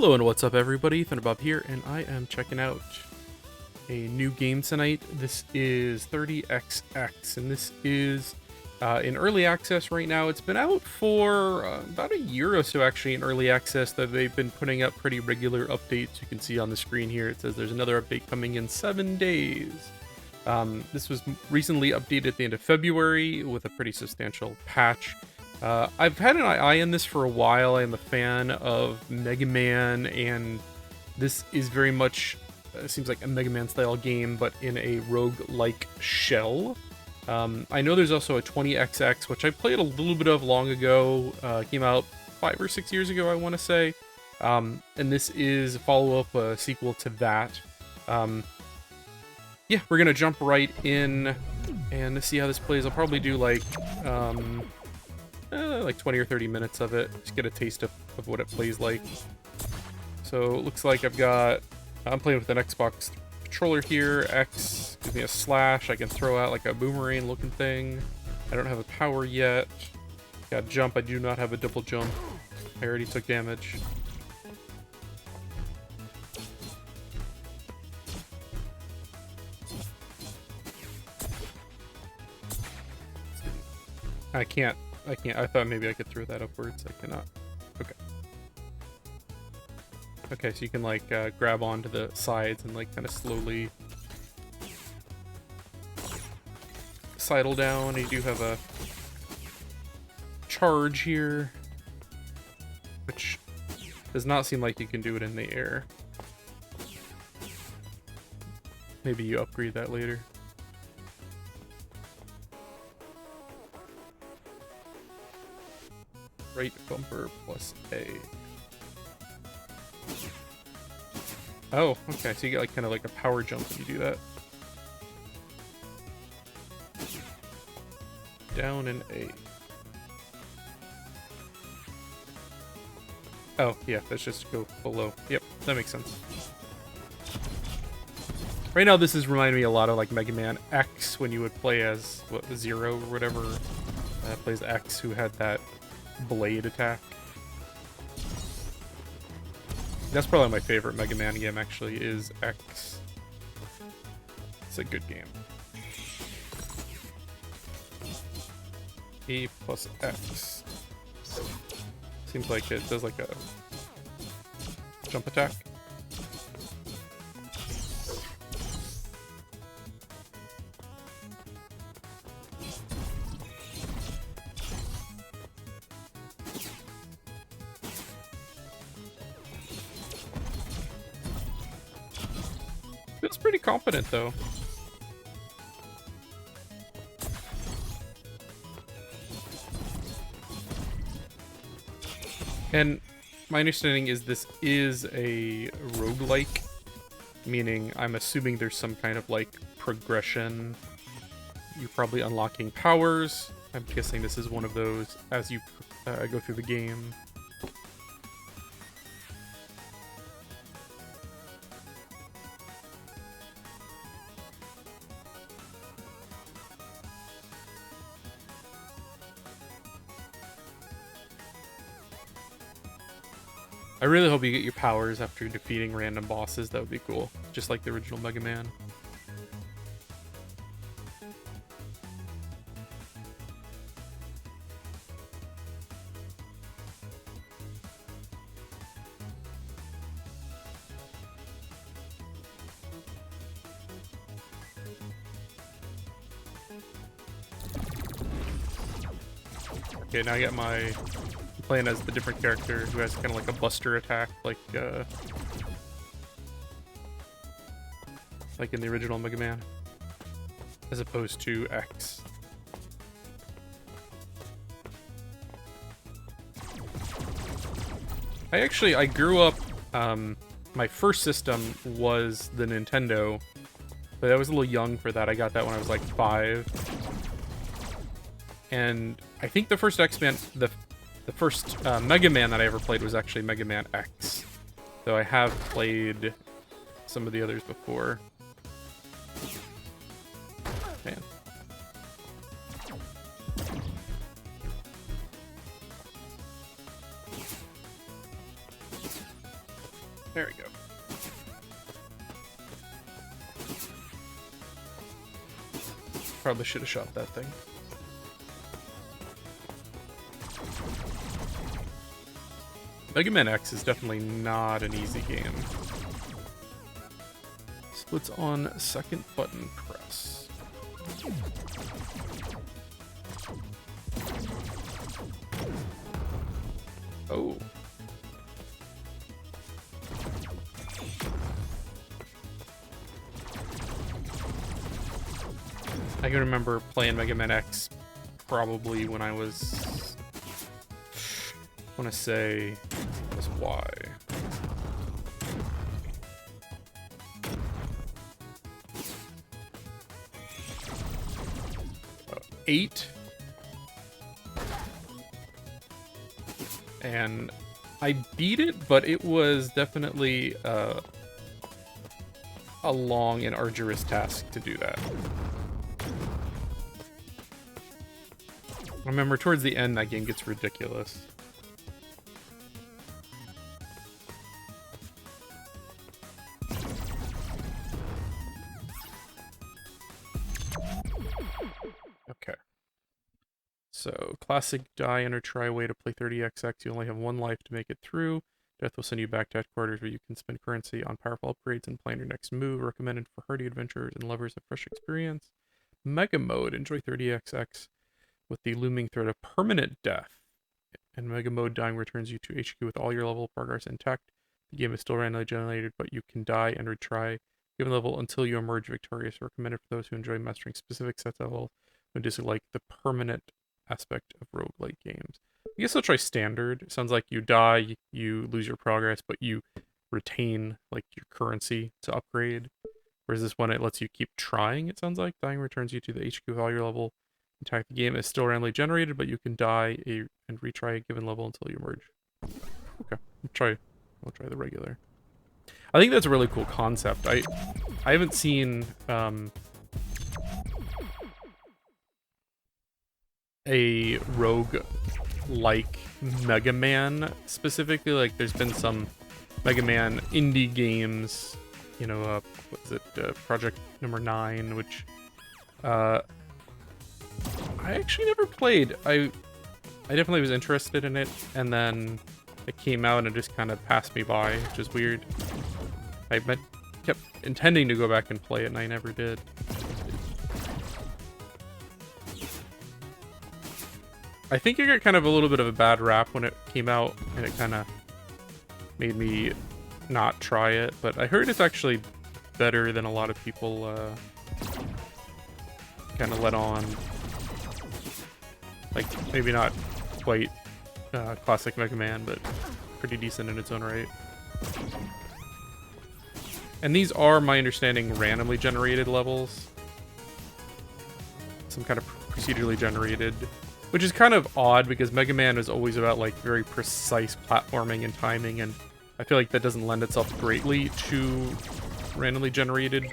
Hello and what's up everybody, Thunderbob here, and I am checking out a new game tonight. This is 30XX, and this is in early access right now. It's been out for about a year or so actually in early access, that they've been putting up pretty regular updates. You can see on the screen here, it says there's another update coming in 7 days. This was recently updated at the end of February with a pretty substantial patch. I've had an eye in this for a while. I am a fan of Megaman, and this is very much, seems like a Megaman style game, but in a roguelike shell. I know there's also a 20XX, which I played a little bit of long ago. Came out 5 or 6 years ago, I want to say. And this is a follow-up, a sequel to that. Yeah, we're going to jump right in and see how this plays. I'll probably do like 20 or 30 minutes of it, just get a taste of what it plays like. So it looks like I'm playing with an Xbox controller here. X gives me a slash. I can throw out like a boomerang looking thing. I don't have a power yet. Got jump. I do not have a double jump. I already took damage. I can't. I thought maybe I could throw that upwards. I cannot. Okay. Okay, so you can like grab onto the sides and like kind of slowly sidle down. You do have a charge here, which does not seem like you can do it in the air. Maybe you upgrade that later. Right bumper plus A. Oh, okay, so you get like kind of like a power jump when you do that. Down and A. Oh, yeah, that's just to go below. Yep, that makes sense. Right now, this is reminding me a lot of like Mega Man X, when you would play as, what, Zero or whatever. Plays X, who had that blade attack. That's probably my favorite Mega Man game, actually, is X. It's a good game. A plus X. Seems like it does like a jump attack. Feels pretty competent, though. And my understanding is this is a roguelike, meaning I'm assuming there's some kind of like progression. You're probably unlocking powers. I'm guessing this is one of those as you go through the game. I really hope you get your powers after defeating random bosses. That would be cool. Just like the original Mega Man. Okay, now I got my... playing as the different character who has kind of like a buster attack, like in the original Mega Man, as opposed to X. I grew up, my first system was the Nintendo, but I was a little young for that. I got that when I was like 5. And I think the first X-Man, the first Mega Man that I ever played was actually Mega Man X. Though I have played some of the others before. Man. There we go. Probably should have shot that thing. Megaman X is definitely not an easy game. Splits on second button press. Oh. I can remember playing Mega Man X probably when I was, I want to say, was Y. 8. And I beat it, but it was definitely a long and arduous task to do that. I remember towards the end that game gets ridiculous. Okay. So, classic die and or try way to play 30XX. You only have one life to make it through. Death will send you back to headquarters where you can spend currency on powerful upgrades and plan your next move. Recommended for hardy adventurers and lovers of fresh experience. Mega Mode. Enjoy 30XX with the looming threat of permanent death. And Mega Mode dying returns you to HQ with all your level progress intact. The game is still randomly generated, but you can die and retry given level until you emerge victorious. Recommended for those who enjoy mastering specific sets of levels who dislike the permanent aspect of roguelike games. I guess I'll try standard. It sounds like you die, you lose your progress, but you retain like your currency to upgrade. Whereas this one, it lets you keep trying, it sounds like. Dying returns you to the HQ with all your level intact. The game is still randomly generated, but you can die and retry a given level until you emerge. Okay, I'll try the regular. I think that's a really cool concept. I haven't seen a rogue-like Mega Man specifically. Like, there's been some Mega Man indie games, you know, what is it, Project Number 9, which I actually never played. I definitely was interested in it, and then it came out and it just kind of passed me by, which is weird. I kept intending to go back and play it, and I never did. I think it got kind of a little bit of a bad rap when it came out, and it kind of made me not try it, but I heard it's actually better than a lot of people kind of let on. Like, maybe not quite classic Mega Man, but pretty decent in its own right. And these are, my understanding, randomly generated levels. Some kind of procedurally generated, which is kind of odd because Mega Man is always about like very precise platforming and timing, and I feel like that doesn't lend itself greatly to randomly generated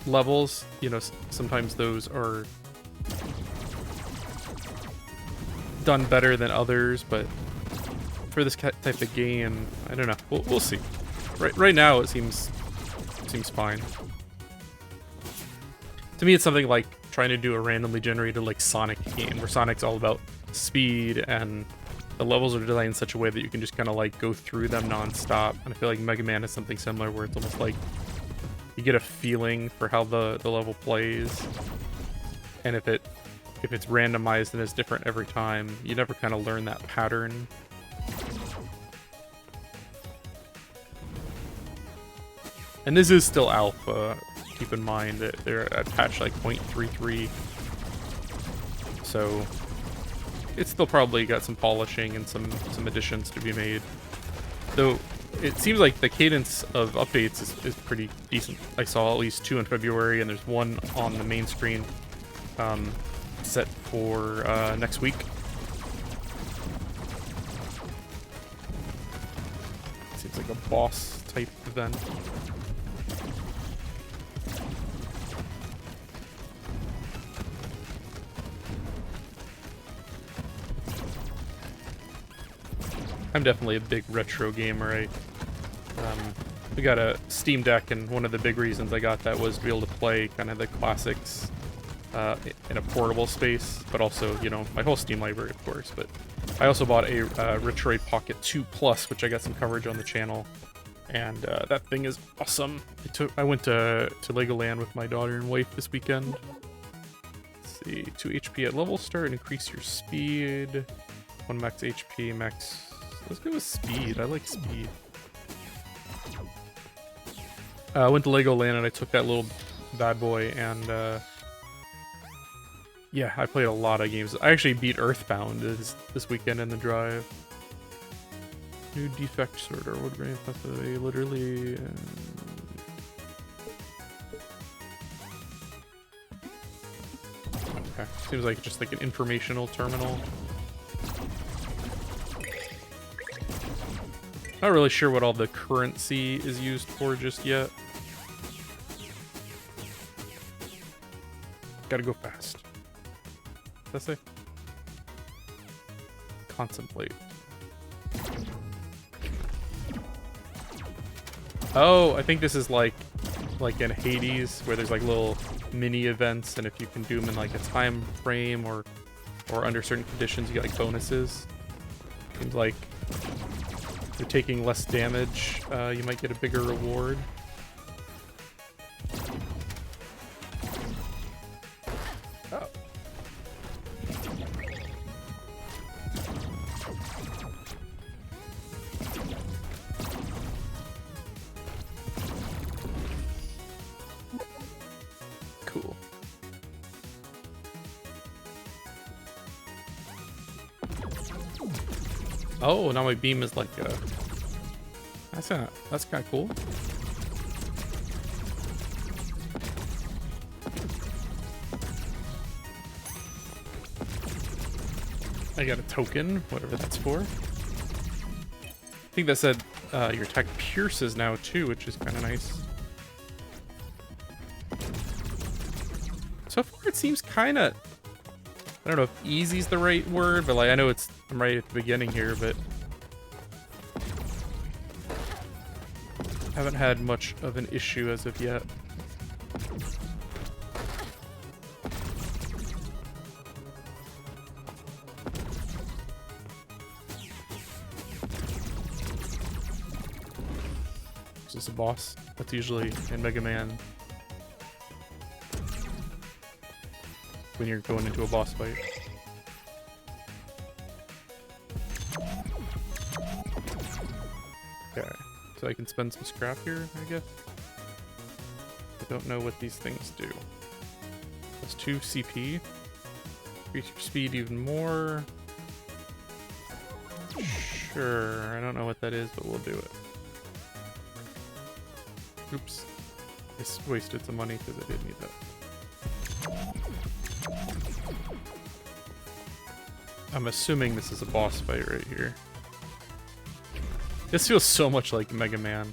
levels. You know, sometimes those are done better than others, but for this type of game, I don't know. We'll see. Right now, it seems fine. To me, it's something like trying to do a randomly generated like Sonic game, where Sonic's all about speed and the levels are designed in such a way that you can just kind of like go through them non-stop. And I feel like Mega Man is something similar, where it's almost like you get a feeling for how the level plays, and if it's randomized and is different every time, you never kind of learn that pattern. And this is still alpha. Keep in mind that they're at patch like 0.33, so it's still probably got some polishing and some additions to be made. Though it seems like the cadence of updates is pretty decent. I saw at least 2 in February, and there's 1 on the main screen set for next week. Seems like a boss type event. I'm definitely a big retro gamer. We got a Steam Deck, and one of the big reasons I got that was to be able to play kind of the classics in a portable space, but also, you know, my whole Steam library, of course. But I also bought a Retroid Pocket 2 Plus, which I got some coverage on the channel, and that thing is awesome. I went to Legoland with my daughter and wife this weekend. Let's see, 2 HP at level start, increase your speed, 1 max HP, max. Let's go with speed. I like speed. I went to Legoland and I took that little bad boy, and yeah, I played a lot of games. I actually beat Earthbound this weekend in the drive. New defect sorter. Would bring possibly literally. Okay, seems like just like an informational terminal. Not really sure what all the currency is used for just yet. Gotta go fast. What's that say? Contemplate. Oh, I think this is like in Hades, where there's like little mini events, and if you can do them in like a time frame or under certain conditions, you get like bonuses. Seems like if you're taking less damage, you might get a bigger reward. Oh. Cool. Oh, now my beam is like that's kind of cool. I got a token, whatever that's for. I think that said your attack pierces now too, which is kind of nice. So far it seems kind of, I don't know if easy's the right word, but like I know I'm right at the beginning here, but haven't had much of an issue as of yet. Is this a boss? That's usually in Megaman when you're going into a boss fight. Okay, so I can spend some scrap here, I guess. I don't know what these things do. Plus 2 CP. Increase your speed even more. Sure, I don't know what that is, but we'll do it. Oops. I wasted some money because I didn't need that. I'm assuming this is a boss fight right here. This feels so much like Mega Man.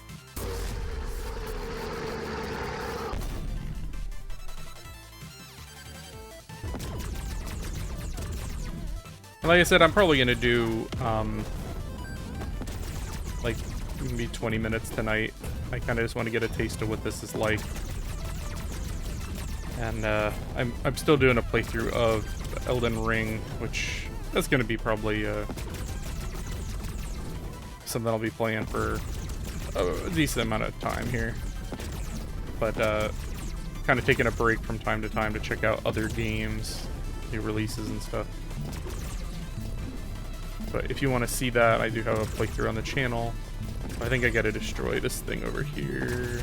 And like I said, I'm probably gonna do like maybe 20 minutes tonight. I kind of just want to get a taste of what this is like. And I'm still doing a playthrough of Elden Ring, which that's going to be probably something I'll be playing for a decent amount of time here. But kind of taking a break from time to time to check out other games, new releases and stuff. But if you want to see that, I do have a playthrough on the channel. I think I gotta destroy this thing over here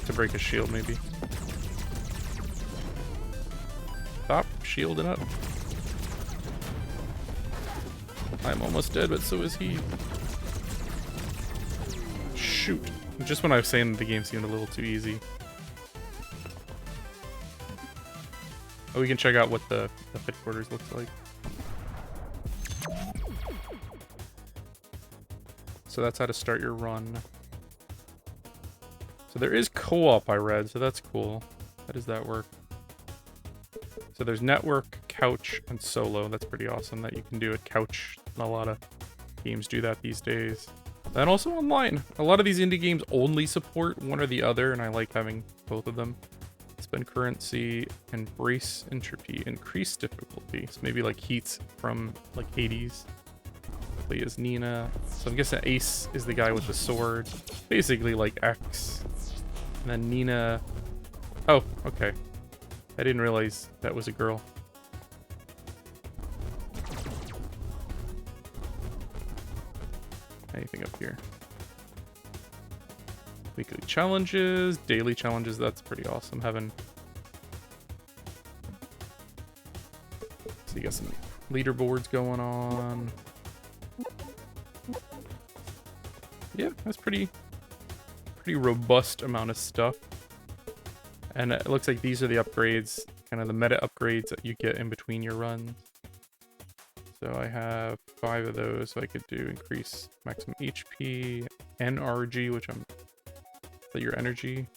to break a shield, maybe. Stop shielding up. I'm almost dead, but so is he. Shoot. Just when I was saying the game seemed a little too easy. Oh, we can check out what the headquarters looks like. So that's how to start your run. So there is co-op, I read, so that's cool. How does that work? So there's network, couch, and solo. That's pretty awesome that you can do a couch A lot of games do that these days. And also online. A lot of these indie games only support one or the other, and I like having both of them. Spend currency, embrace entropy, increase difficulty. So maybe like Heats from like Hades. Play as Nina. So I'm guessing Ace is the guy with the sword. Basically like X. And then Nina. Oh, okay. I didn't realize that was a girl. Anything up here? Weekly challenges, daily challenges, that's pretty awesome. Having... So you got some leaderboards going on. Yeah, that's pretty robust amount of stuff. And it looks like these are the upgrades, kind of the meta upgrades that you get in between your runs. So I have 5 of those, so I could do increase maximum HP, NRG, which I'm... Is that your energy?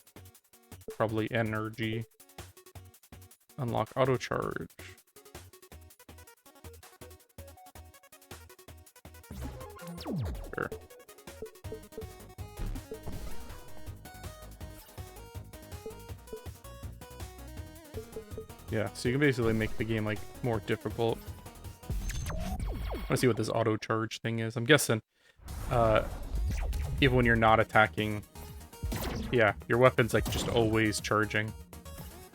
Probably energy. Unlock auto charge. Sure. Yeah, so you can basically make the game like more difficult. I want to see what this auto charge thing is. I'm guessing even when you're not attacking, yeah, your weapon's like just always charging.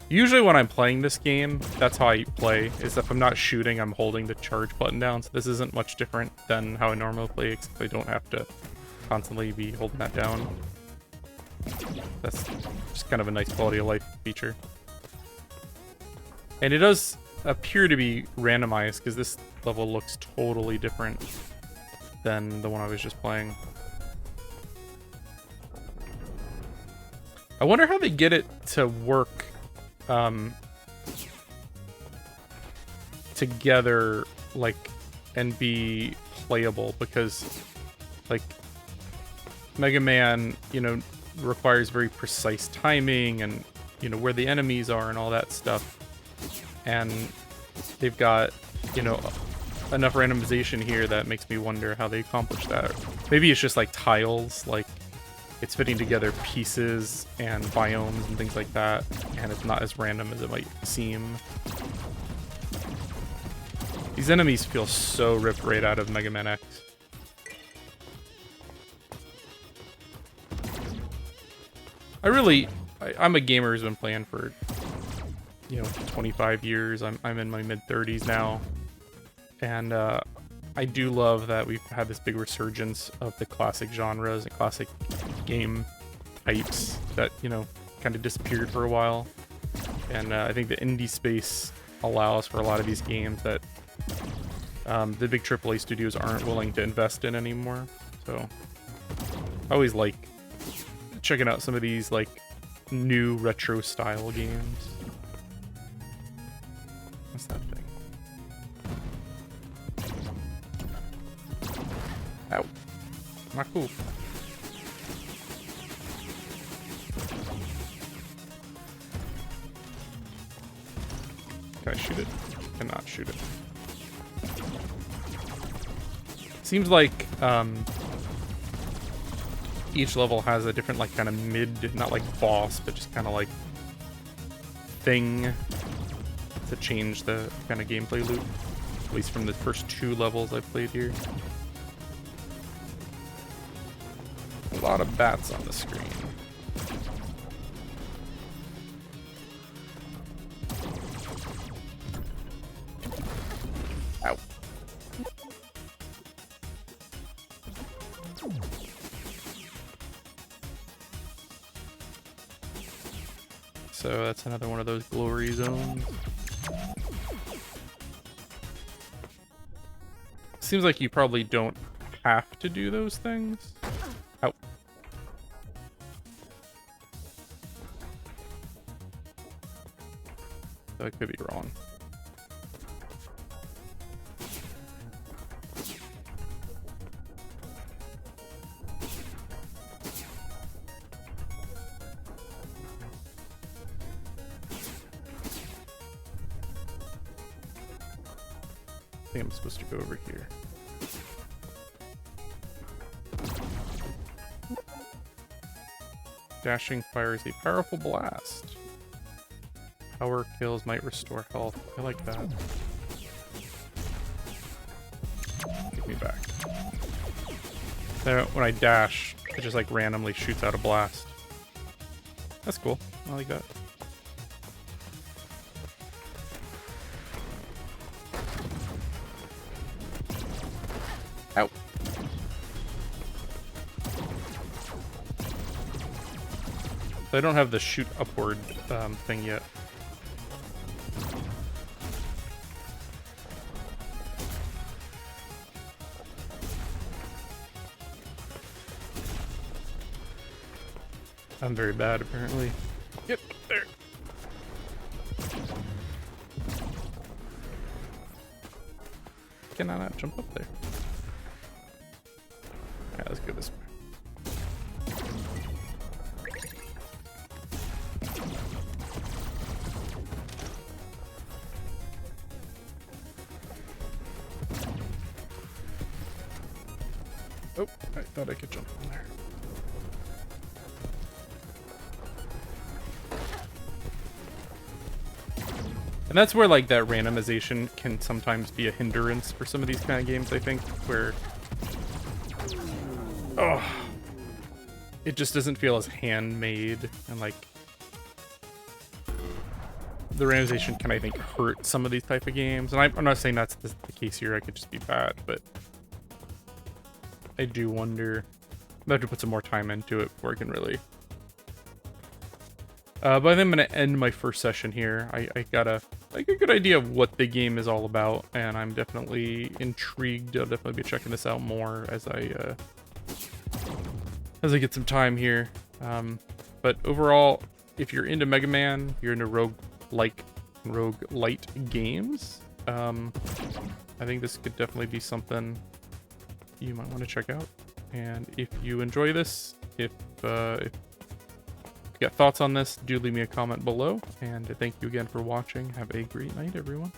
Usually when I'm playing this game, that's how I play, is if I'm not shooting, I'm holding the charge button down. So this isn't much different than how I normally play, except I don't have to constantly be holding that down. That's just kind of a nice quality of life feature. And it does appear to be randomized, because this level looks totally different than the one I was just playing. I wonder how they get it to work together, like, and be playable, because, like, Mega Man, you know, requires very precise timing and, you know, where the enemies are and all that stuff. And they've got, you know, enough randomization here that makes me wonder how they accomplish that. Maybe it's just like tiles, like it's fitting together pieces and biomes and things like that, and it's not as random as it might seem. These enemies feel so ripped right out of Mega Man X. I'm a gamer who's been playing for, you know, 25 years. I'm in my mid-30s now. And I do love that we've had this big resurgence of the classic genres and classic game types that, you know, kind of disappeared for a while. And I think the indie space allows for a lot of these games that the big AAA studios aren't willing to invest in anymore. So I always like checking out some of these, like, new retro style games. What's that thing? Ow. Not cool. Can I shoot it? Cannot shoot it. Seems like each level has a different, like, kind of mid, not like boss, but just kind of like thing to change the kind of gameplay loop. At least from the first 2 levels I've played here. A lot of bats on the screen. Ow. So that's another one of those glory zones. Seems like you probably don't have to do those things. Ow. I could be wrong. I think I'm supposed to go over here. Dashing fires a powerful blast. Power kills might restore health. I like that. Give me back. Then when I dash, it just like randomly shoots out a blast. That's cool. I like that. Ow. I don't have the shoot upward thing yet. I'm very bad, apparently. Yep, there. Can I not jump up there? Yeah, let's go this way. Oh, I thought I could jump on there. And that's where, like, that randomization can sometimes be a hindrance for some of these kind of games, I think, where... Oh, it just doesn't feel as handmade, and, like... The randomization can, I think, hurt some of these type of games. And I'm not saying that's the case here, I could just be bad, but... I do wonder... I have to put some more time into it before I can really... But I think I'm going to end my first session here. I got a good idea of what the game is all about, and I'm definitely intrigued. I'll definitely be checking this out more as I get some time here. But overall, if you're into Megaman, you're into roguelike games, I think this could definitely be something you might want to check out. And if you enjoy this, if you got thoughts on this, do leave me a comment below. And thank you again for watching. Have a great night, everyone.